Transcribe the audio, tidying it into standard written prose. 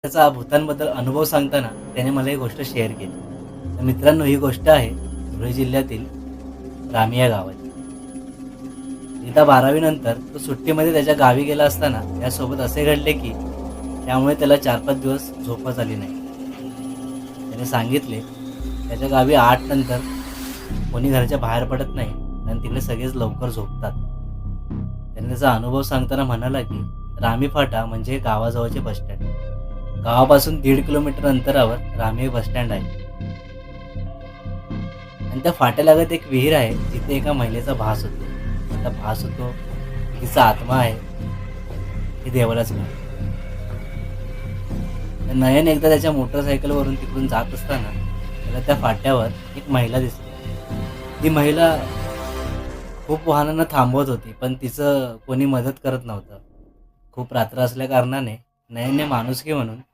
त्याचा भूतांबद्दल अनुभव सांगताना त्याने मला ही गोष्ट शेअर केली. तर मित्रांनो, ही गोष्ट आहे धुळे जिल्ह्यातील रामी या गावाची. एकदा 12वी नंतर तो सुट्टीमध्ये त्याच्या गावी गेला असताना त्यासोबत असे घडले की त्यामुळे त्याला 4-5 दिवस झोपच आली नाही. त्याने सांगितले त्याच्या गावी 8 नंतर कोणी घराच्या बाहेर पडत नाही आणि तिकडे सगळेच लवकर झोपतात. त्याने त्याचा अनुभव सांगताना म्हणाला की रामी फाटा म्हणजे गावाजवळचे बसस्टँड. गावापासून 1.5 किलोमीटर अंतरावर रामी बसस्टँड आहे आणि त्या फाट्यालगत एक विहीर आहे जिथे एका महिलेचा भास होतो. आता भास होतो तिचा आत्मा आहे हे देवालाच माहिती. तर नयन एकदा त्याच्या मोटरसायकलवरून तिकडून जात असताना त्याला त्या फाट्यावर एक महिला दिसली. ती महिला खूप वाहनांना थांबवत होती पण तिचं कोणी मदत करत नव्हतं. खूप रात्र असल्या कारणाने नयनने माणुसकी म्हणून